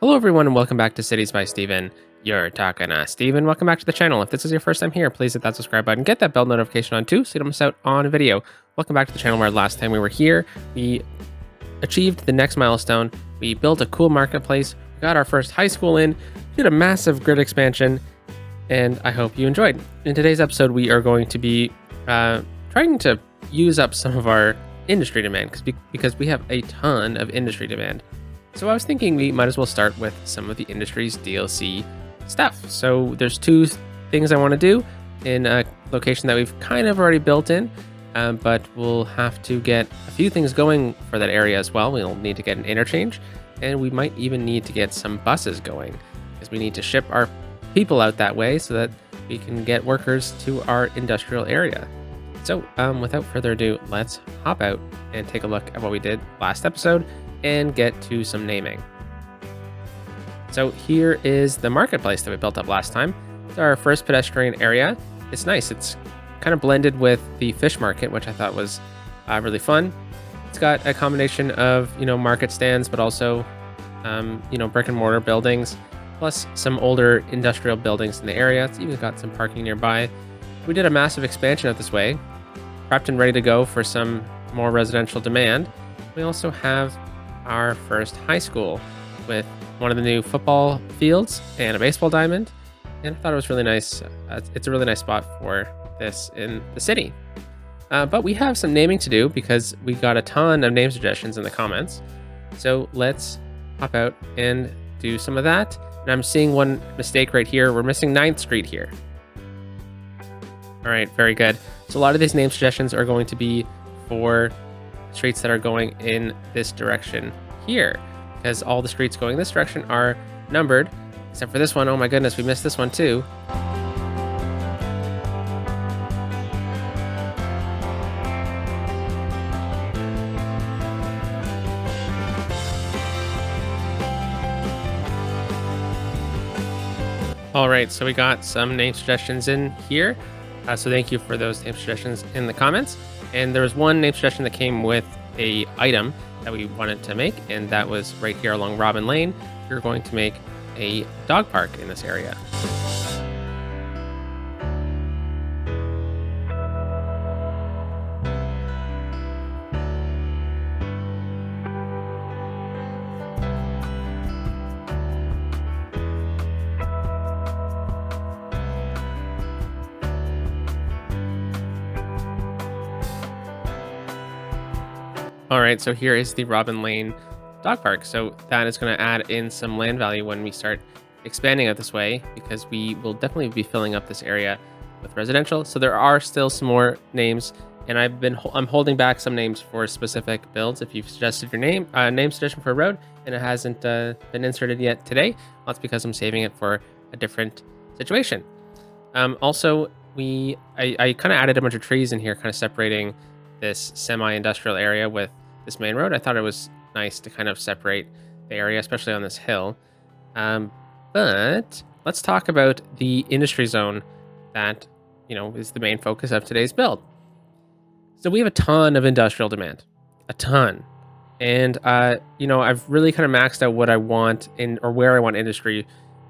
Hello, everyone, and welcome back to Cities by Steven. You're talking to Steven. Welcome back to the channel. If this is your first time here, please hit that subscribe button. Get that bell notification on too so you don't miss out on a video. Welcome back to the channel where last time we were here, we achieved the next milestone. We built a cool marketplace. We got our first high school in, did a massive grid expansion, and I hope you enjoyed. In today's episode, we are going to be trying to use up some of our industry demand because we have a ton of industry demand. So I was thinking we might as well start with some of the industry's DLC stuff. So there's two things I want to do in a location that we've kind of already built in, but we'll have to get a few things going for that area as well. We'll need to get an interchange, and we might even need to get some buses going because we need to ship our people out that way so that we can get workers to our industrial area. So without further ado, let's hop out and take a look at what we did last episode and get to some naming. So here is the marketplace that we built up last time. It's our first pedestrian area. It's nice. It's kind of blended with the fish market, which I thought was really fun. It's got a combination of, market stands, but also, brick and mortar buildings, plus some older industrial buildings in the area. It's even got some parking nearby. We did a massive expansion out this way, prepped and ready to go for some more residential demand. We also have our first high school with one of the new football fields and a baseball diamond, and I thought it was really nice. It's a really nice spot for this in the city, but we have some naming to do because we got a ton of name suggestions in the comments. So let's hop out and do some of that. And I'm seeing one mistake right here. We're missing 9th Street here. All right, very good. So a lot of these name suggestions are going to be for streets that are going in this direction here, because all the streets going this direction are numbered, except for this one. Oh my goodness, we missed this one too. All right, so we got some name suggestions in here. So thank you for those name suggestions in the comments. And there was one name suggestion that came with a item that we wanted to make, and that was right here along Robin Lane. We're going to make a dog park in this area. All right, so here is the Robin Lane dog park. So that is going to add in some land value when we start expanding out this way, because we will definitely be filling up this area with residential. So there are still some more names, and I'm holding back some names for specific builds. If you've suggested your name suggestion for a road and it hasn't been inserted yet today, well, that's because I'm saving it for a different situation. Also, I kind of added a bunch of trees in here, kind of separating this semi-industrial area with this main road. I thought it was nice to kind of separate the area, especially on this hill. But let's talk about the industry zone that, is the main focus of today's build. So we have a ton of industrial demand, a ton. And, I've really kind of maxed out what I want or where I want industry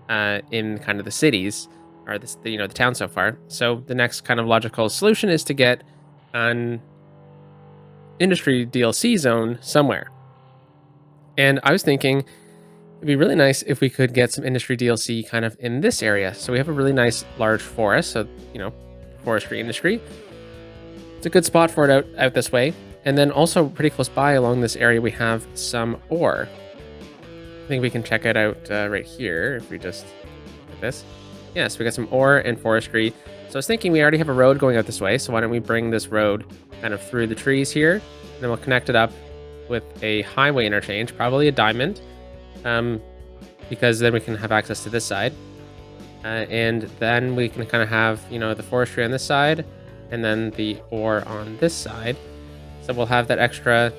in kind of the cities or the town so far. So the next kind of logical solution is to get an industry DLC zone somewhere. And I was thinking it'd be really nice if we could get some industry DLC kind of in this area. So we have a really nice large forest, so forestry industry. It's a good spot for it out this way. And then also pretty close by along this area we have some ore. I think we can check it out right here if we just look at this. Yeah, so we got some ore and forestry. So I was thinking we already have a road going out this way, so why don't we bring this road kind of through the trees here, and then we'll connect it up with a highway interchange, probably a diamond, because then we can have access to this side, and then we can kind of have the forestry on this side, and then the ore on this side. So we'll have that extra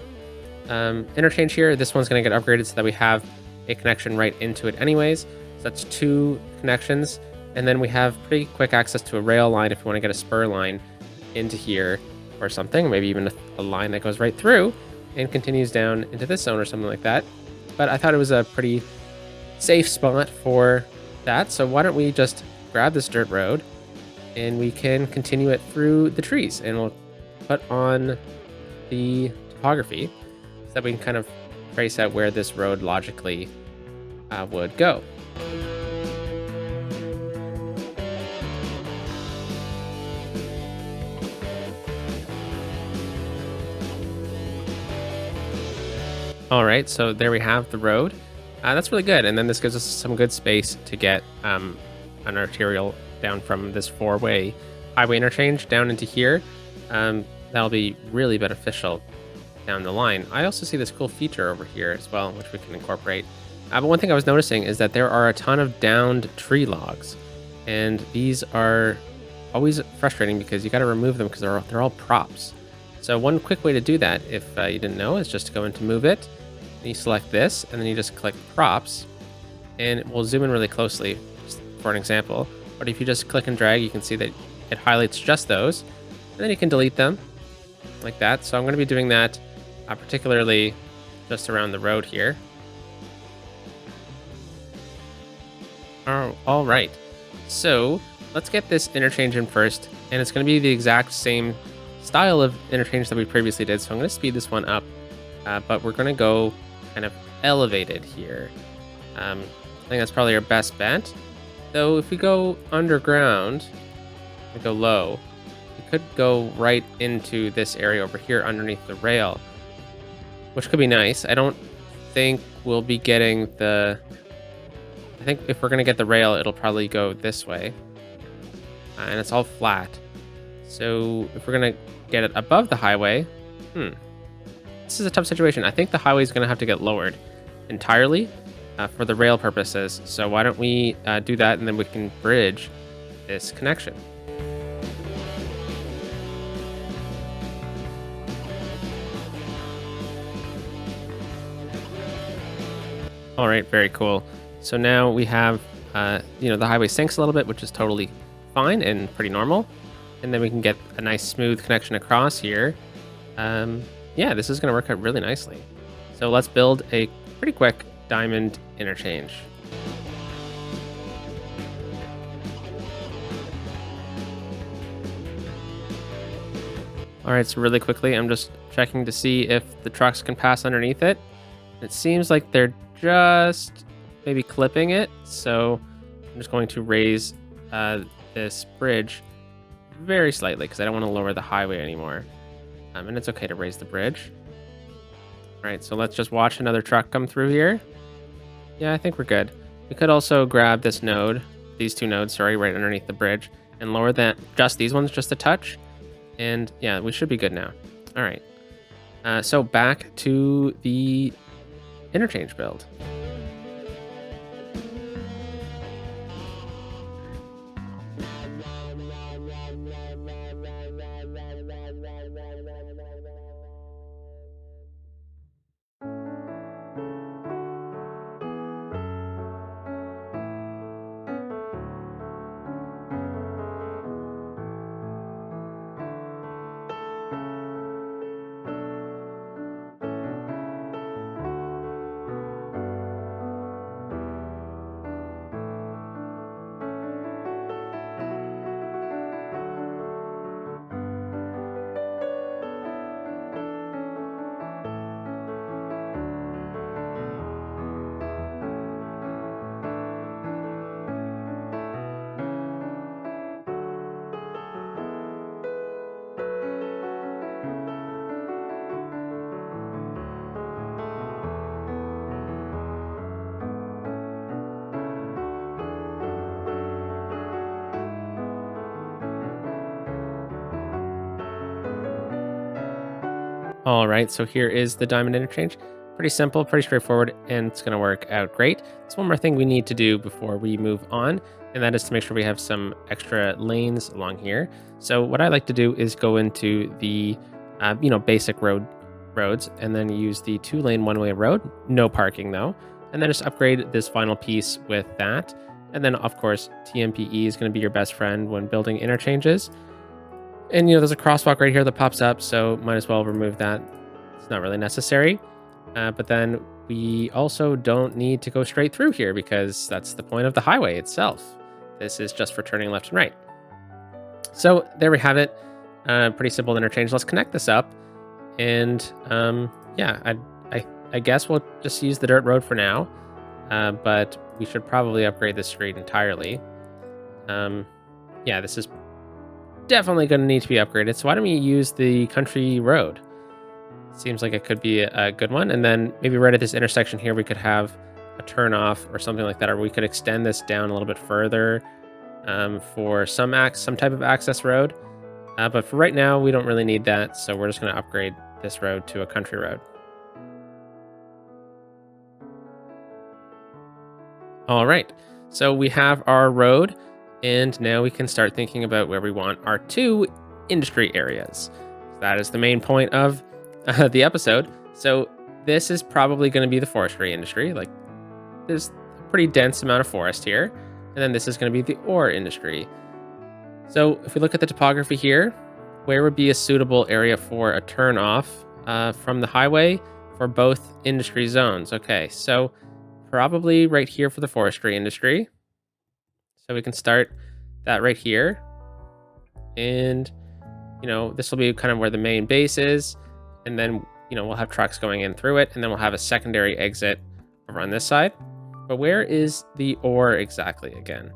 interchange here. This one's going to get upgraded so that we have a connection right into it anyways. So that's 2 connections. And then we have pretty quick access to a rail line if we want to get a spur line into here or something, maybe even a line that goes right through and continues down into this zone or something like that. But I thought it was a pretty safe spot for that. So why don't we just grab this dirt road and we can continue it through the trees, and we'll put on the topography so that we can kind of trace out where this road logically would go. All right, so there we have the road. That's really good, and then this gives us some good space to get an arterial down from this four-way highway interchange down into here. That'll be really beneficial down the line. I also see this cool feature over here as well, which we can incorporate. But one thing I was noticing is that there are a ton of downed tree logs, and these are always frustrating because you got to remove them because they're all props. So one quick way to do that, if you didn't know, is just to go into Move It, and you select this, and then you just click Props, and we'll zoom in really closely just for an example. But if you just click and drag, you can see that it highlights just those, and then you can delete them like that. So I'm going to be doing that particularly just around the road here. Oh, all right. So let's get this interchange in first, and it's going to be the exact same style of interchange that we previously did. So I'm going to speed this one up, but we're going to go kind of elevated here. I think that's probably our best bet. Though if we go underground, we go low, we could go right into this area over here underneath the rail, which could be nice. I don't think we'll be getting the... I think if we're going to get the rail, it'll probably go this way. And it's all flat. So if we're going to get it above the highway, this is a tough situation. I think the highway is going to have to get lowered entirely for the rail purposes. So why don't we do that, and then we can bridge this connection. All right, very cool. So now we have, the highway sinks a little bit, which is totally fine and pretty normal. And then we can get a nice smooth connection across here. Yeah, this is going to work out really nicely. So let's build a pretty quick diamond interchange. All right, so really quickly, I'm just checking to see if the trucks can pass underneath it. It seems like they're just maybe clipping it. So I'm just going to raise this bridge very slightly because I don't want to lower the highway anymore. And it's okay to raise the bridge. All right, so let's just watch another truck come through here. Yeah, I think we're good. We could also grab this node, these two nodes, sorry, right underneath the bridge, and lower that, just these ones just a touch. And yeah, we should be good now. All right. So back to the interchange build. All right, so here is the diamond interchange. Pretty simple, pretty straightforward, and it's going to work out great. There's one more thing we need to do before we move on, and that is to make sure we have some extra lanes along here. So what I like to do is go into the, basic roads, and then use the 2-lane one-way road, no parking though, and then just upgrade this final piece with that. And then of course, TMPE is going to be your best friend when building interchanges. And there's a crosswalk right here that pops up, so might as well remove that. It's not really necessary. But then we also don't need to go straight through here because that's the point of the highway itself. This is just for turning left and right. So there we have it. Pretty simple interchange. Let's connect this up. And yeah, I guess we'll just use the dirt road for now. But we should probably upgrade this street entirely. Yeah, this is definitely going to need to be upgraded. So why don't we use the country road? Seems like it could be a good one. And then maybe right at this intersection here, we could have a turn off or something like that, or we could extend this down a little bit further for some type of access road. But for right now, we don't really need that. So we're just going to upgrade this road to a country road. All right, so we have our road, and now we can start thinking about where we want our 2 industry areas. That is the main point of the episode. So this is probably going to be the forestry industry. Like, there's a pretty dense amount of forest here. And then this is going to be the ore industry. So if we look at the topography here, where would be a suitable area for a turn off from the highway for both industry zones? Okay, so probably right here for the forestry industry. So we can start that right here. And, you know, this will be kind of where the main base is. And then, you know, we'll have trucks going in through it. And then we'll have a secondary exit over on this side. But where is the ore exactly again?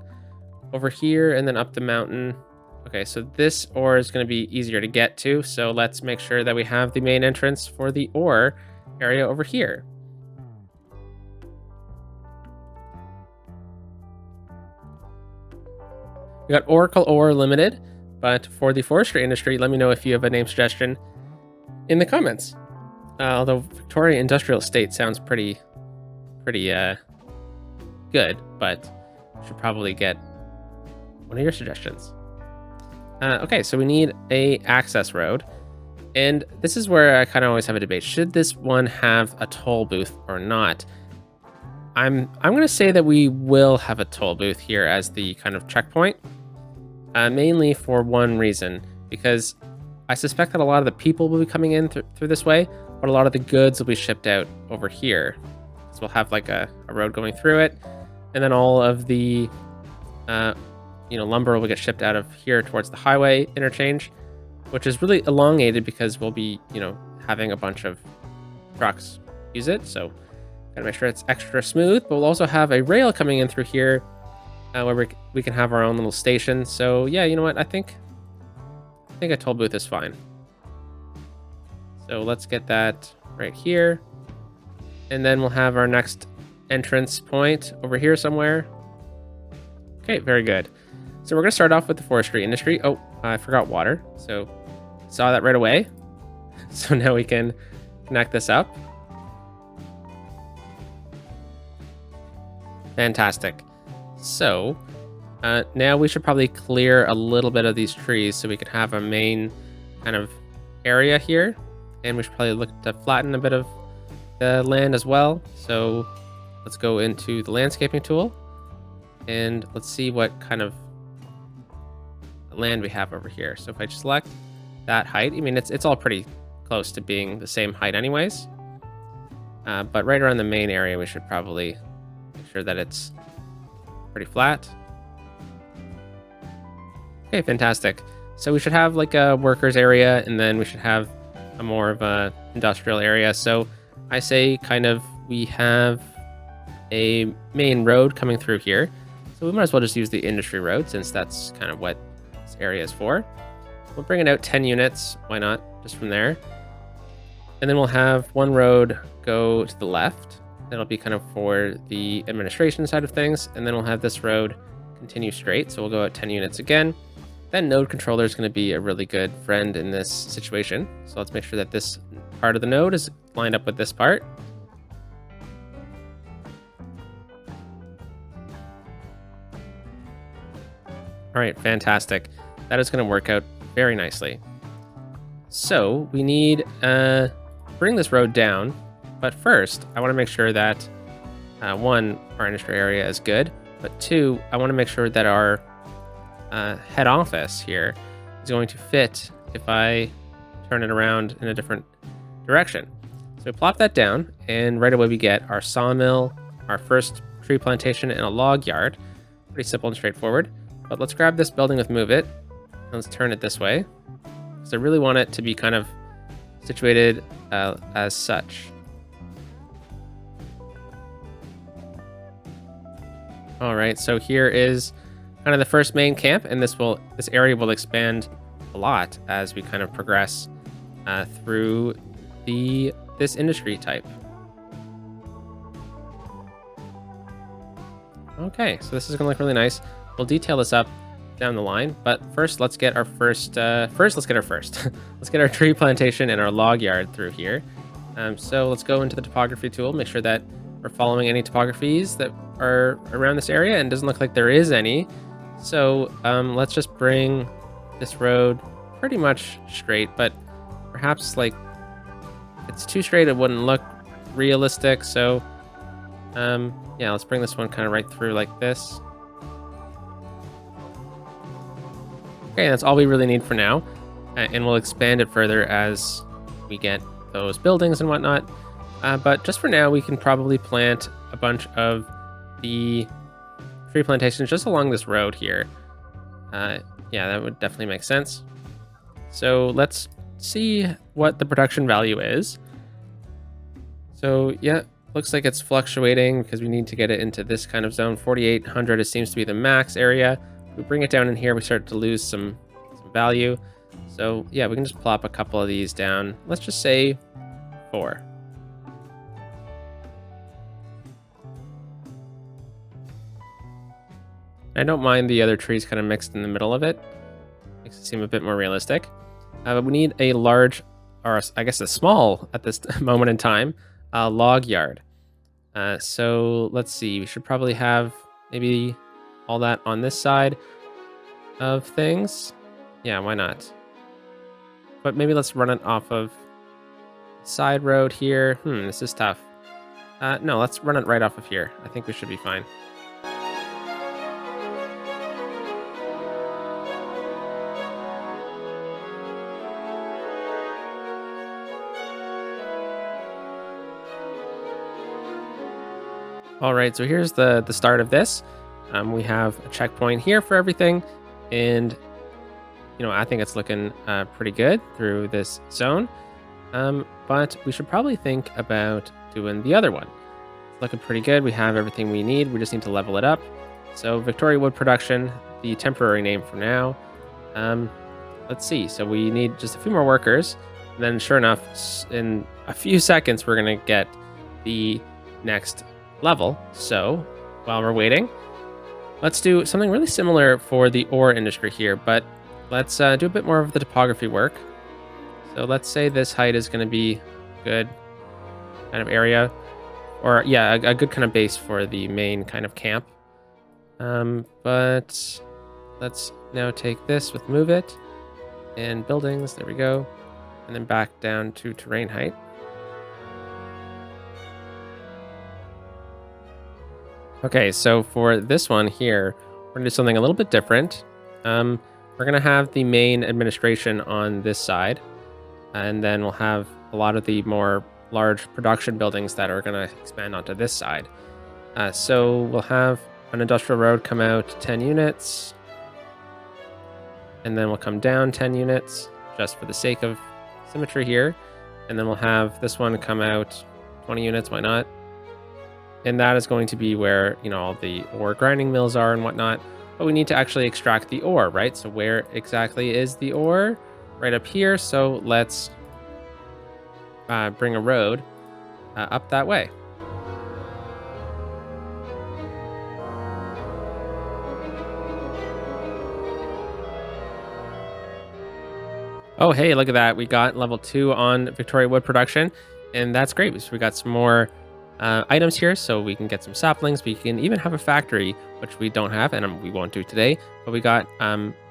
Over here and then up the mountain. Okay, so this ore is going to be easier to get to. So let's make sure that we have the main entrance for the ore area over here. We got Oracle Ore Limited, but for the forestry industry, let me know if you have a name suggestion in the comments. Although Victoria Industrial Estate sounds pretty good, but should probably get one of your suggestions. Okay, so we need a access road, and this is where I kind of always have a debate. Should this one have a toll booth or not? I'm going to say that we will have a toll booth here as the kind of checkpoint, mainly for one reason, because I suspect that a lot of the people will be coming in through this way, but a lot of the goods will be shipped out over here. So we'll have like a road going through it, and then all of the lumber will get shipped out of here towards the highway interchange, which is really elongated because we'll be, having a bunch of trucks use it. So gotta make sure it's extra smooth, but we'll also have a rail coming in through here where we can have our own little station. So yeah, you know what? I think a toll booth is fine. So let's get that right here. And then we'll have our next entrance point over here somewhere. Okay, very good. So we're gonna start off with the forestry industry. Oh, I forgot water. So saw that right away. So now we can connect this up. Fantastic. So now we should probably clear a little bit of these trees so we can have a main kind of area here. And we should probably look to flatten a bit of the land as well. So let's go into the landscaping tool and let's see what kind of land we have over here. So if I select that height, I mean, it's all pretty close to being the same height anyways. But right around the main area, we should probably make sure that it's pretty flat. Okay, fantastic. So we should have like a workers area, and then we should have a more of a industrial area. So I say kind of we have a main road coming through here. So we might as well just use the industry road since that's kind of what this area is for. We'll bring it out 10 units. Why not? Just from there. And then we'll have one road go to the left. That'll be kind of for the administration side of things. And then we'll have this road continue straight. So we'll go out 10 units again. Then node controller is going to be a really good friend in this situation. So let's make sure that this part of the node is lined up with this part. All right, fantastic. That is going to work out very nicely. So we need bring this road down, but first I want to make sure that one, our industry area is good, but two, I want to make sure that our head office here is going to fit if I turn it around in a different direction. So we plop that down, and right away we get our sawmill, our first tree plantation, and a log yard. Pretty simple and straightforward. But let's grab this building with move it, and let's turn it this way. Because I really want it to be kind of situated as such. All right, so here is kind of the first main camp, and this area will expand a lot as we kind of progress through this industry type. Okay, so this is gonna look really nice. We'll detail this up down the line, but first let's get our let's get our tree plantation and our log yard through here. So let's go into the topography tool, make sure that we're following any topographies that are around this area, and it doesn't look like there is any. So let's just bring this road pretty much straight, but perhaps like if it's too straight, it wouldn't look realistic. So yeah, let's bring this one kind of right through like this. Okay, that's all we really need for now, and we'll expand it further as we get those buildings and whatnot. But just for now, we can probably plant a bunch of the tree plantations just along this road here. Yeah, that would definitely make sense. So let's see what the production value is. So yeah, looks like it's fluctuating because we need to get it into this kind of zone. 4,800 seems to be the max area. If we bring it down in here, we start to lose some value. So yeah, we can just plop a couple of these down. Let's just say 4. I don't mind the other trees kind of mixed in the middle of it. Makes it seem a bit more realistic. But we need a large, or I guess a small at this moment in time, log yard. So let's see, we should probably have maybe all that on this side of things. Yeah, why not? But maybe let's run it off of side road here. This is tough. No, let's run it right off of here. I think we should be fine. All right, so here's the start of this. We have a checkpoint here for everything, and I think it's looking pretty good through this zone. But we should probably think about doing the other one. It's looking pretty good. We have everything we need. We just need to level it up. So Victoria Wood Production, the temporary name for now. Let's see. So we need just a few more workers. And then sure enough, in a few seconds, we're going to get the next level. So while we're waiting, let's do something really similar for the ore industry here, but let's do a bit more of the topography work. So let's say this height is going to be good kind of area, or yeah, a good kind of base for the main kind of camp. But let's now take this with move it and buildings. There we go. And then back down to terrain height. Okay, so for this one here, we're gonna do something a little bit different. We're gonna have the main administration on this side, and then we'll have a lot of the more large production buildings that are gonna expand onto this side. So we'll have an industrial road come out 10 units, and then we'll come down 10 units just for the sake of symmetry here. And then we'll have this one come out 20 units, why not? And that is going to be where, all the ore grinding mills are and whatnot. But we need to actually extract the ore, right? So where exactly is the ore? Right up here. So let's bring a road up that way. Oh, hey, look at that. We got level 2 on Victoria Wood Production, and that's great. So we got some more items here, so we can get some saplings. We can even have a factory, which we don't have, and we won't do today. But we got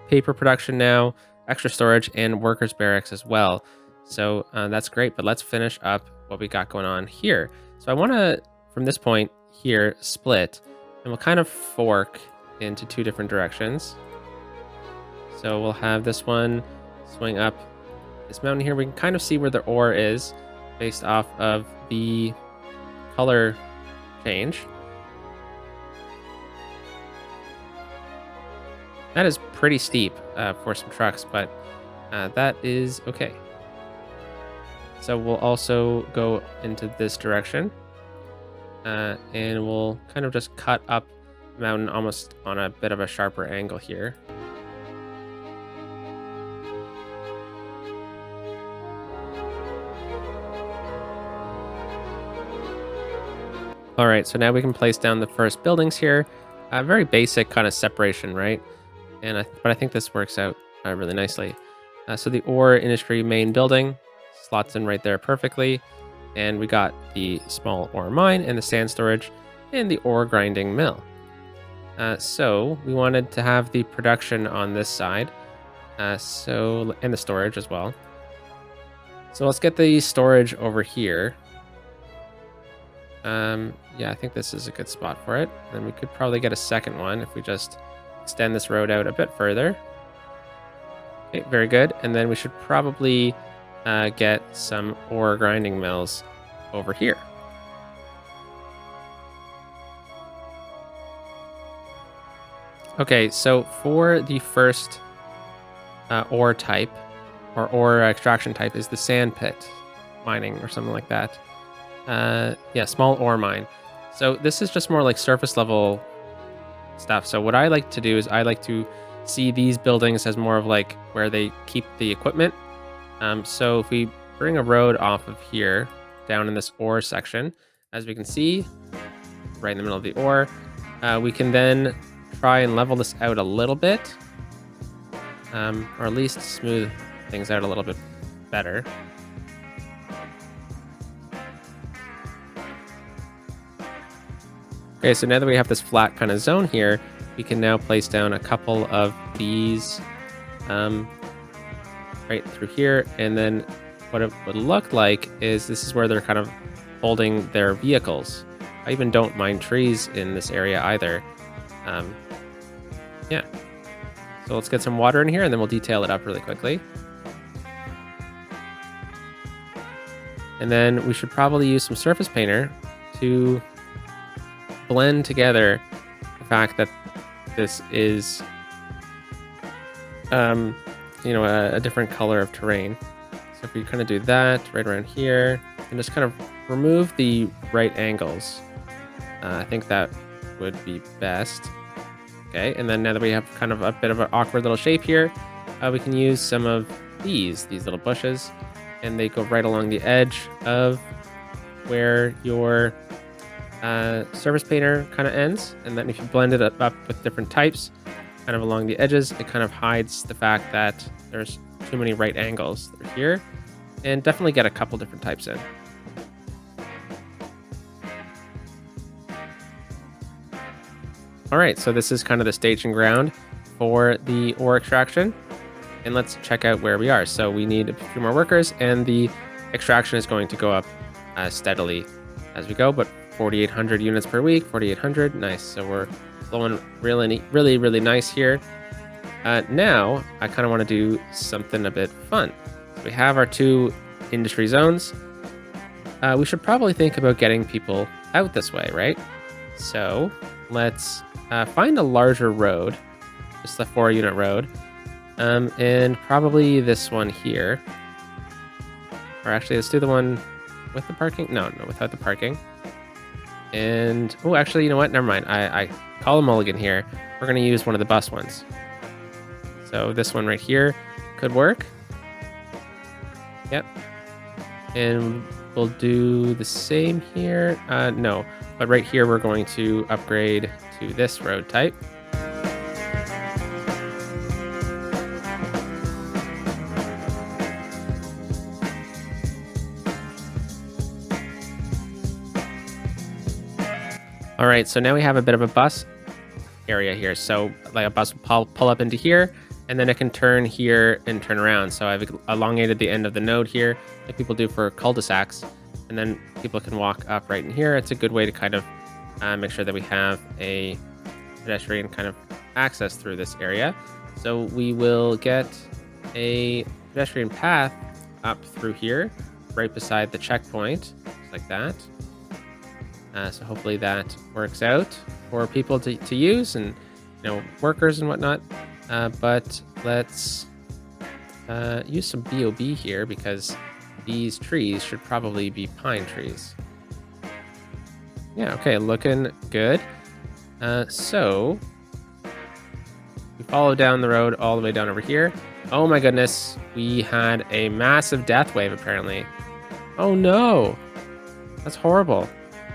paper production now, extra storage, and workers barracks as well. So that's great. But let's finish up what we got going on here. So I want to, from this point here, split, and we'll kind of fork into 2 different directions. So we'll have this one swing up this mountain here. We can kind of see where the ore is. based off of the color change. That is pretty steep for some trucks, but that is okay. So we'll also go into this direction, and we'll kind of just cut up the mountain almost on a bit of a sharper angle here. All right, so now we can place down the first buildings here. Very basic kind of separation, right? But I think this works out really nicely. So the ore industry main building slots in right there perfectly. And we got the small ore mine and the sand storage and the ore grinding mill. So we wanted to have the production on this side. And the storage as well. So let's get the storage over here. Yeah, I think this is a good spot for it. Then we could probably get a second one if we just extend this road out a bit further. Okay, very good. And then we should probably get some ore grinding mills over here. Okay, so for the first ore type, or ore extraction type, is the sand pit mining or something like that. Yeah, small ore mine. So this is just more like surface level stuff. So what I like to do is I like to see these buildings as more of like where they keep the equipment. So if we bring a road off of here down in this ore section, as we can see, right in the middle of the ore, we can then try and level this out a little bit, or at least smooth things out a little bit better. Okay, so now that we have this flat kind of zone here, we can now place down a couple of these right through here. And then what it would look like is this is where they're kind of holding their vehicles. I even don't mind trees in this area either. Yeah. So let's get some water in here and then we'll detail it up really quickly. And then we should probably use some surface painter to blend together the fact that this is, a different color of terrain. So if we kind of do that right around here and just kind of remove the right angles, I think that would be best. Okay, and then now that we have kind of a bit of an awkward little shape here, we can use some of these little bushes, and they go right along the edge of where your surface painter kind of ends. And then if you blend it up with different types kind of along the edges, it kind of hides the fact that there's too many right angles that are here, and definitely get a couple different types in. All right, so this is kind of the staging ground for the ore extraction, and let's check out where we are. So we need a few more workers, and the extraction is going to go up steadily as we go, but 4,800 units per week, 4,800, nice. So we're flowing really nice here. Now I kind of want to do something a bit fun. So we have our two industry zones. We should probably think about getting people out this way, right? So let's find a larger road, just a 4-unit road, and probably this one here. Or actually, let's do the one with the parking. No, without the parking. And, oh, actually, you know what? Never mind. I call a mulligan here. We're going to use one of the bus ones. So this one right here could work. Yep. And we'll do the same here. No, but right here we're going to upgrade to this road type. All right, so now we have a bit of a bus area here. So like a bus will pull up into here, and then it can turn here and turn around. So I've elongated the end of the node here, like people do for cul-de-sacs, and then people can walk up right in here. It's a good way to kind of make sure that we have a pedestrian kind of access through this area. So we will get a pedestrian path up through here, right beside the checkpoint, just like that. So hopefully that works out for people to use and workers and whatnot. But let's use some BOB here because these trees should probably be pine trees. Yeah, okay, looking good. So we follow down the road all the way down over here. Oh my goodness, we had a massive death wave apparently. Oh no, that's horrible.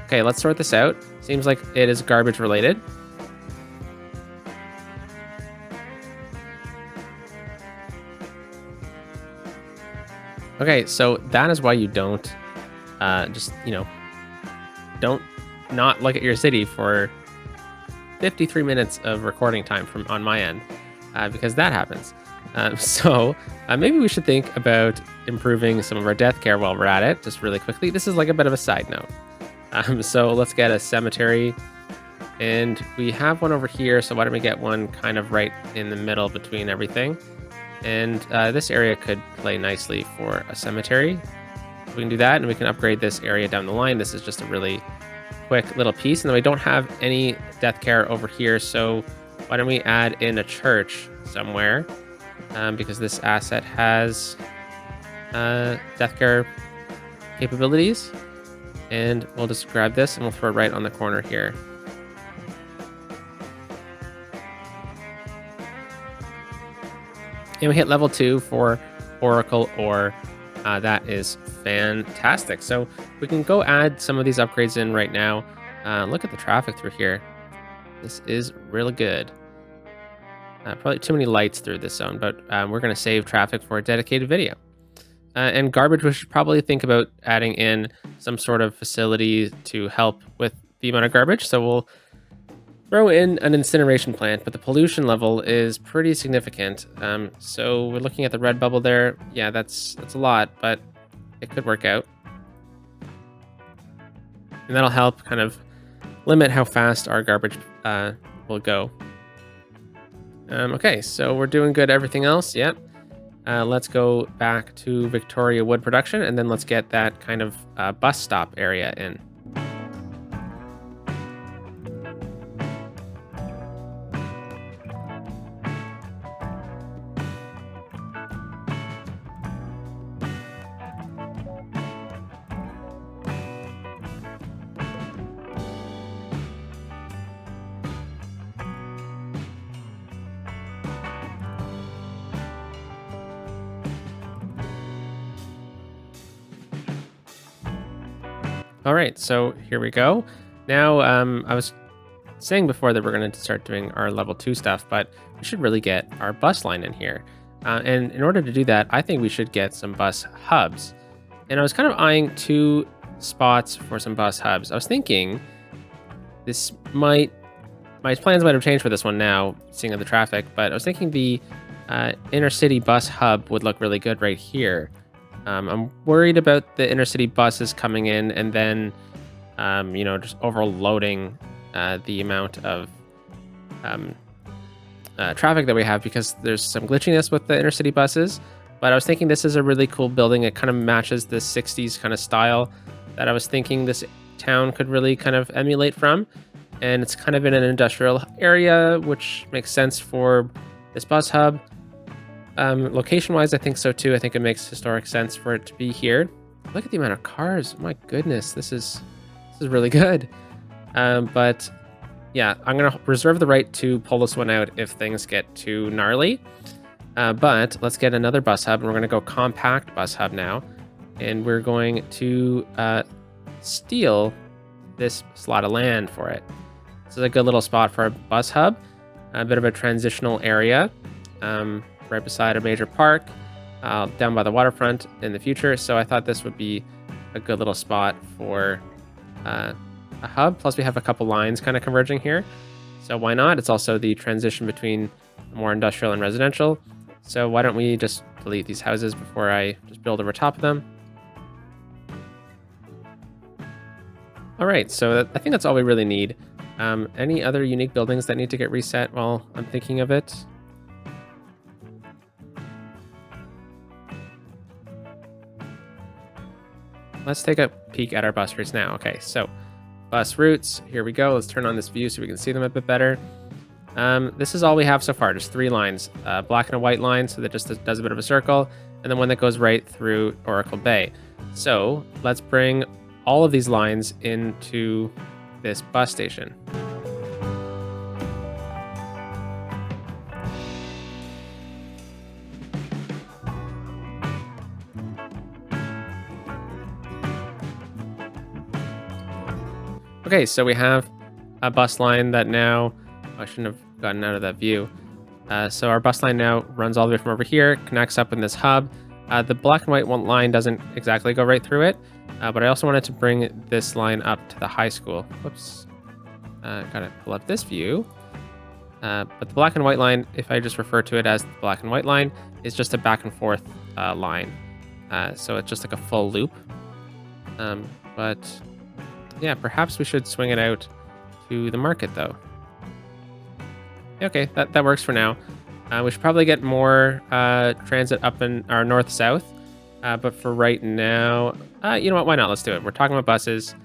Okay, let's sort this out. Seems like it is garbage related. Okay, so that is why you don't don't not look at your city for 53 minutes of recording time from on my end, because that happens. So maybe we should think about improving some of our death care while we're at it, just really quickly. This is like a bit of a side note. So let's get a cemetery, and we have one over here. So why don't we get one kind of right in the middle between everything? And this area could play nicely for a cemetery. We can do that, and we can upgrade this area down the line. This is just a really quick little piece, and then we don't have any death care over here. So why don't we add in a church somewhere? Because this asset has death care capabilities. And we'll just grab this and we'll throw it right on the corner here. And we hit level 2 for Oracle ore. That is fantastic. So we can go add some of these upgrades in right now. Look at the traffic through here. This is really good. Probably too many lights through this zone, but we're going to save traffic for a dedicated video. And garbage, we should probably think about adding in some sort of facility to help with the amount of garbage. So we'll throw in an incineration plant, but the pollution level is pretty significant. So we're looking at the red bubble there. Yeah, that's a lot, but it could work out. And that'll help kind of limit how fast our garbage will go. Okay, so we're doing good. Everything else, yep. Let's go back to Victoria Wood Production, and then let's get that kind of bus stop area in. All right, so here we go. Now, I was saying before that we're going to start doing our level 2 stuff, but we should really get our bus line in here. And in order to do that, I think we should get some bus hubs. And I was kind of eyeing 2 spots for some bus hubs. I was thinking my plans might have changed for this one now, seeing the traffic, but I was thinking the inner city bus hub would look really good right here. I'm worried about the inner city buses coming in and then, just overloading the amount of traffic that we have because there's some glitchiness with the inner city buses. But I was thinking this is a really cool building. It kind of matches the 60s kind of style that I was thinking this town could really kind of emulate from. And it's kind of in an industrial area, which makes sense for this bus hub. Location-wise, I think so too. I think it makes historic sense for it to be here. Look at the amount of cars. My goodness, this is really good. But yeah, I'm gonna reserve the right to pull this one out if things get too gnarly. But let's get another bus hub, and we're gonna go compact bus hub now, and we're going to steal this slot of land for it. This is a good little spot for a bus hub, a bit of a transitional area. Right beside a major park, down by the waterfront in the future. So I thought this would be a good little spot for a hub. Plus we have a couple lines kind of converging here. So why not? It's also the transition between more industrial and residential. So why don't we just delete these houses before I just build over top of them? All right, so I think that's all we really need. Any other unique buildings that need to get reset while I'm thinking of it? let's take a peek at our bus routes now. Okay, so bus routes, here we go. Let's turn on this view so we can see them a bit better. This is all we have so far, just 3 lines. Black and a white line, so that just does a bit of a circle, and then one that goes right through Oracle Bay. So let's bring all of these lines into this bus station. Okay, so we have a bus line that now, I shouldn't have gotten out of that view. So our bus line now runs all the way from over here, connects up in this hub. The black and white one line doesn't exactly go right through it, but I also wanted to bring this line up to the high school. Whoops, gotta pull up this view. But the black and white line, if I just refer to it as the black and white line, is just a back and forth line. So it's just like a full loop. But yeah, perhaps we should swing it out to the market though. Okay, that works for now. We should probably get more transit up in our north-south. But for right now, you know what? Why not? Let's do it. We're talking about buses.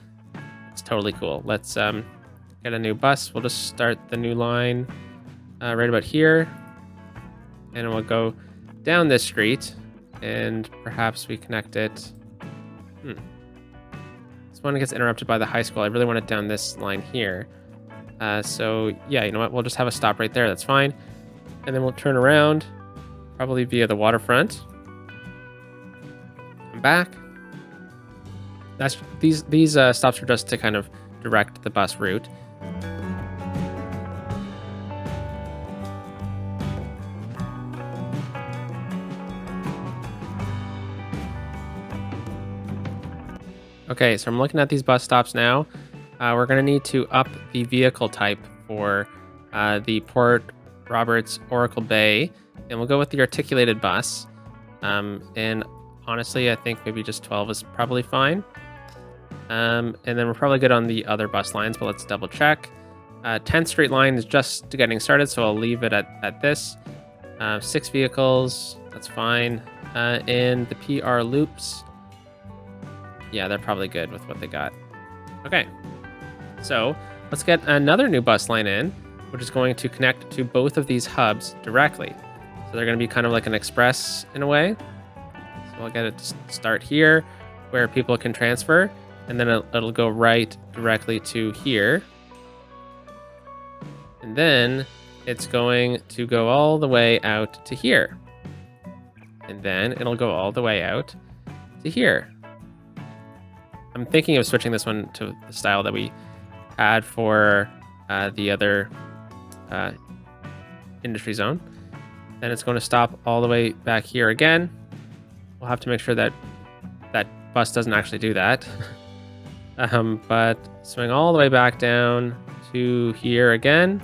It's totally cool. Let's get a new bus. We'll just start the new line right about here. And we'll go down this street. And perhaps we connect it. This one gets interrupted by the high school. I really want it down this line here. So yeah, you know what? We'll just have a stop right there. That's fine. And then we'll turn around, probably via the waterfront. Come back. That's these stops are just to kind of direct the bus route. Okay, so I'm looking at these bus stops now. We're going to need to up the vehicle type for the Port Roberts Oracle Bay, and we'll go with the articulated bus. And honestly, I think maybe just 12 is probably fine. And then we're probably good on the other bus lines, but let's double check. 10th Street line is just getting started, so I'll leave it at this. 6 vehicles, that's fine. And the PR loops, yeah, they're probably good with what they got. Okay, so let's get another new bus line in, which is going to connect to both of these hubs directly. So they're going to be kind of like an express in a way. So I'll get it to start here where people can transfer, and then it'll go right directly to here. And then it's going to go all the way out to here. And then it'll go all the way out to here. I'm thinking of switching this one to the style that we had for the other industry zone. Then it's going to stop all the way back here again. We'll have to make sure that that bus doesn't actually do that. But swing all the way back down to here again,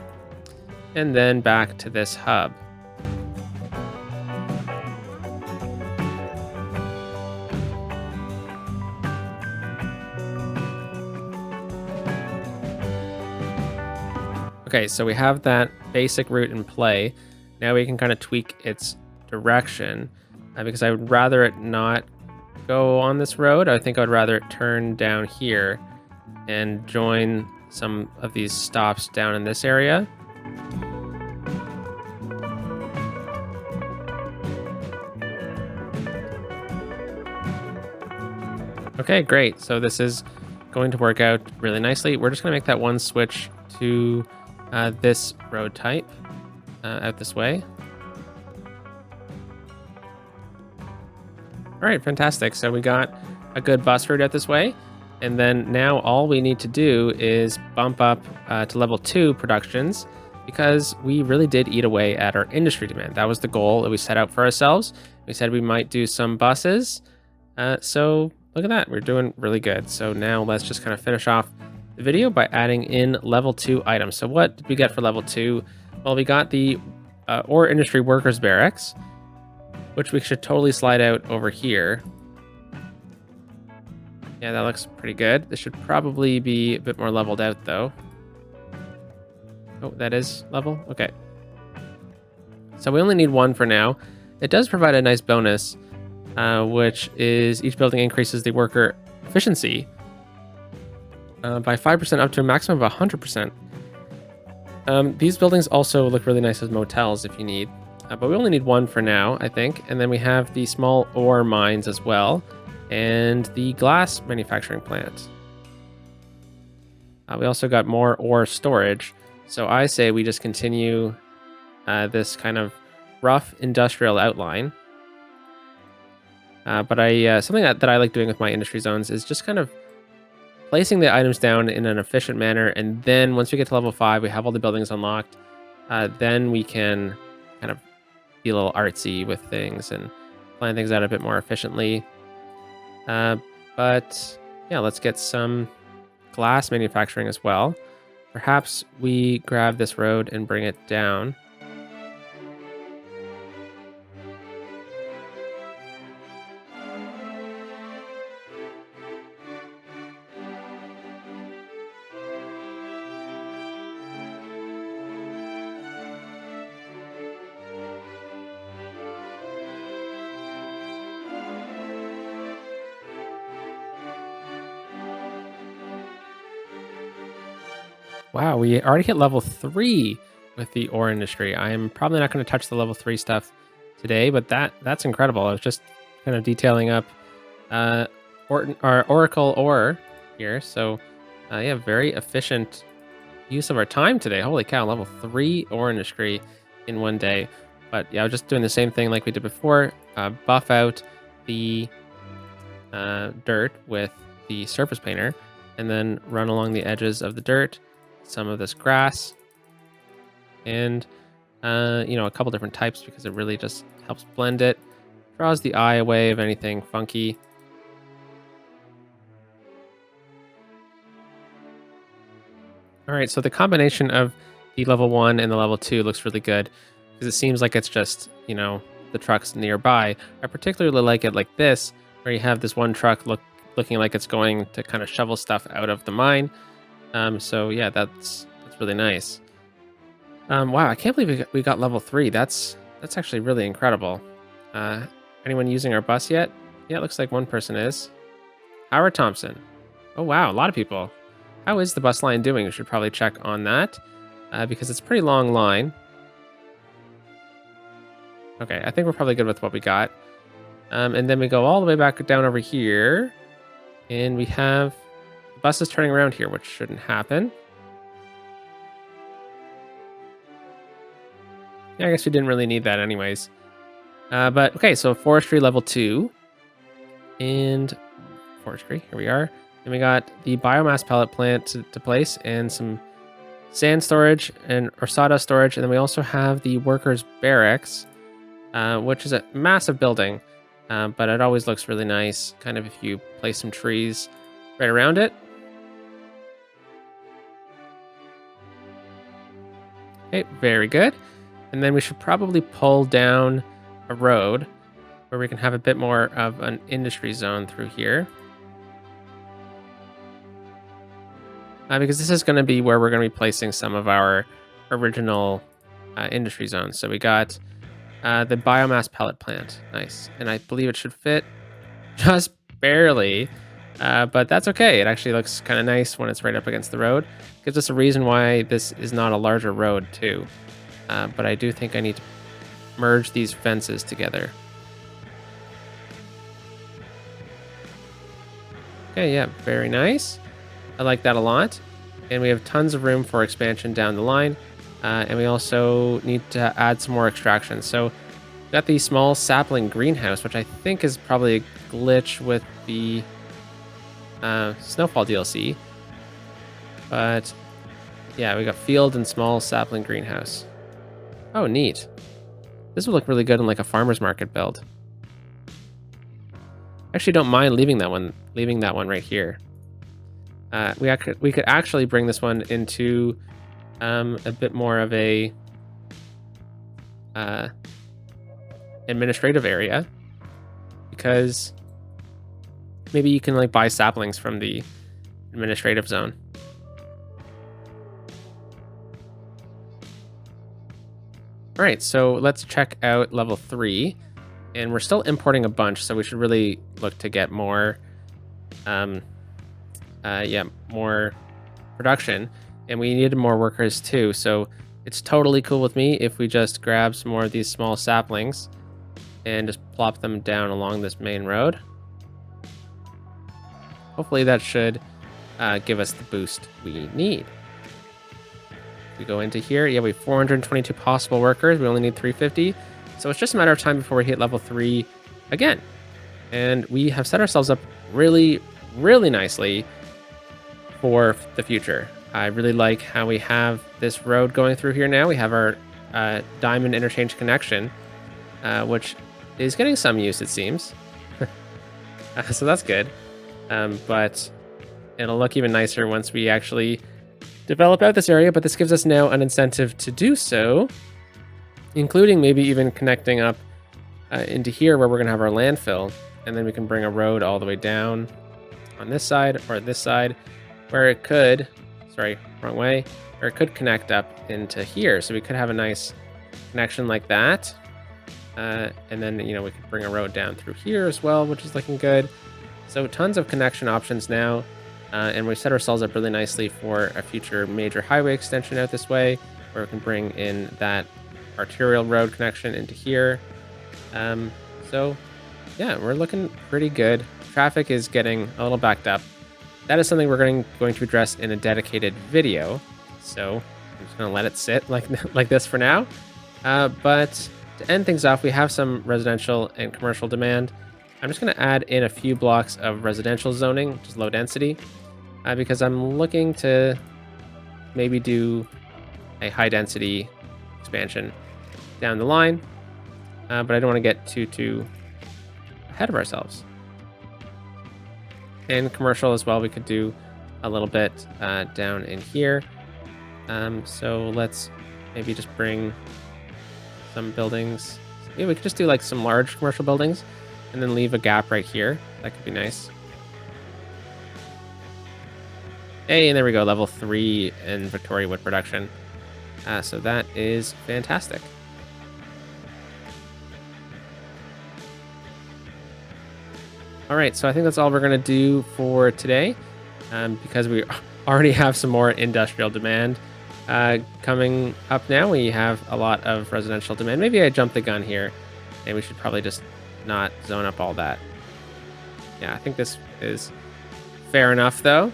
and then back to this hub. Okay, so we have that basic route in play. Now we can kind of tweak its direction because I would rather it not go on this road. I think I would rather it turn down here and join some of these stops down in this area. Okay, great. So this is going to work out really nicely. We're just going to make that one switch to this road type out this way. All right, fantastic. So we got a good bus route out this way. And then now all we need to do is bump up to level 2 productions, because we really did eat away at our industry demand. That was the goal that we set out for ourselves. We said we might do some buses. So look at that, we're doing really good. So now let's just kind of finish off the video by adding in level 2 items. So what did we get for level 2? Well, we got the ore industry workers barracks, which we should totally slide out over here. Yeah, that looks pretty good. This should probably be a bit more leveled out though. Oh, that is level? Okay. So we only need 1 for now. It does provide a nice bonus, which is each building increases the worker efficiency by 5% up to a maximum of 100%. These buildings also look really nice as motels if you need, but we only need one for now, I think. And then we have the small ore mines as well, and the glass manufacturing plant. We also got more ore storage, so I say we just continue this kind of rough industrial outline. But something that I like doing with my industry zones is just kind of placing the items down in an efficient manner, and then once we get to level 5, we have all the buildings unlocked. Then we can kind of be a little artsy with things and plan things out a bit more efficiently. But yeah, let's get some glass manufacturing as well. Perhaps we grab this road and bring it down. Wow, we already hit level 3 with the ore industry. I am probably not going to touch the level 3 stuff today, but that's incredible. I was just kind of detailing up our Oracle ore here. So yeah, very efficient use of our time today. Holy cow, level 3 ore industry in one day. But yeah, I was just doing the same thing like we did before. Buff out the dirt with the surface painter, and then run along the edges of the dirt some of this grass, and a couple different types, because it really just helps blend it, draws the eye away of anything funky. All right, so the combination of the level 1 and the level 2 looks really good, because it seems like it's just, the trucks nearby. I particularly like it like this, where you have this one truck looking like it's going to kind of shovel stuff out of the mine. So yeah, that's really nice. Wow, I can't believe we got level 3. That's actually really incredible. Anyone using our bus yet? Yeah, it looks like one person is. Howard Thompson. Oh wow, a lot of people. How is the bus line doing? We should probably check on that, because it's a pretty long line. Okay, I think we're probably good with what we got. And then we go all the way back down over here, and we have buses turning around here, which shouldn't happen. Yeah, I guess we didn't really need that anyways. But okay, so forestry level 2. And forestry, here we are. And we got the biomass pellet plant to place, and some sand storage or sawdust storage. And then we also have the workers' barracks, which is a massive building. But it always looks really nice, kind of if you place some trees right around it. Okay, very good. And then we should probably pull down a road where we can have a bit more of an industry zone through here. Because this is going to be where we're going to be placing some of our original industry zones. So we got the biomass pellet plant. Nice. And I believe it should fit just barely. But that's okay. It actually looks kind of nice when it's right up against the road. Gives us a reason why this is not a larger road too. But I do think I need to merge these fences together. Okay, yeah, very nice. I like that a lot. And we have tons of room for expansion down the line. And we also need to add some more extraction. So we got the small sapling greenhouse, which I think is probably a glitch with the Snowfall DLC. But yeah, we got field and small sapling greenhouse. Oh, neat. This would look really good in like a farmer's market build. Actually, don't mind leaving that one right here. We could actually bring this one into a bit more of a administrative area, because maybe you can like buy saplings from the administrative zone. All right, so let's check out level 3, and we're still importing a bunch, so we should really look to get more um, yeah, more production, and we needed more workers too. So it's totally cool with me if we just grab some more of these small saplings and just plop them down along this main road. Hopefully that should give us the boost we need. We go into here. Yeah, we have 422 possible workers. We only need 350. So it's just a matter of time before we hit level 3 again. And we have set ourselves up really, really nicely for the future. I really like how we have this road going through here now. We have our diamond interchange connection, which is getting some use, it seems. So that's good. But it'll look even nicer once we actually develop out this area, but this gives us now an incentive to do so, including maybe even connecting up into here where we're going to have our landfill, and then we can bring a road all the way down on this side or this side where it could, sorry, wrong way, or it could connect up into here. So we could have a nice connection like that. And then, we could bring a road down through here as well, which is looking good. So tons of connection options now. And we set ourselves up really nicely for a future major highway extension out this way, where we can bring in that arterial road connection into here. So yeah, we're looking pretty good. Traffic is getting a little backed up. That is something we're going to address in a dedicated video. So I'm just going to let it sit like this for now. But to end things off, we have some residential and commercial demand. I'm just going to add in a few blocks of residential zoning, which is low density, because I'm looking to maybe do a high density expansion down the line, but I don't want to get too ahead of ourselves. And commercial as well, we could do a little bit down in here. So let's maybe just bring some buildings. Yeah, we could just do like some large commercial buildings and then leave a gap right here. That could be nice. Hey, and there we go, level 3 in Victoria wood production. So that is fantastic. All right, so I think that's all we're gonna do for today, because we already have some more industrial demand coming up now. We have a lot of residential demand. Maybe I jumped the gun here, and we should probably just not zone up all that. Yeah, I think this is fair enough, though.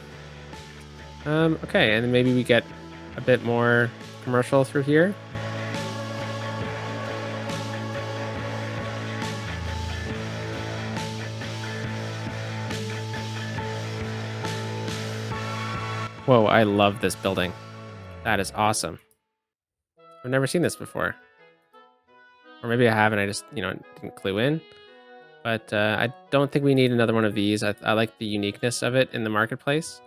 Okay, and then maybe we get a bit more commercial through here. Whoa, I love this building. That is awesome. I've never seen this before. Or maybe I haven't, I just, didn't clue in. But I don't think we need another one of these. I like the uniqueness of it in the marketplace.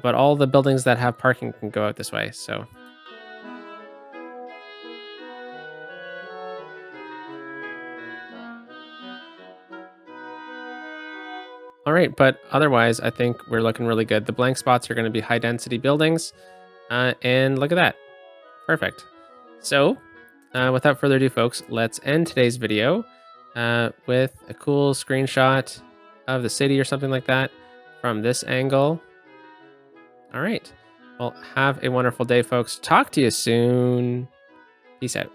But all the buildings that have parking can go out this way, so. All right, but otherwise, I think we're looking really good. The blank spots are going to be high density buildings. And look at that. Perfect. So, without further ado, folks, let's end today's video with a cool screenshot of the city or something like that from this angle. All right. Well, have a wonderful day, folks. Talk to you soon. Peace out.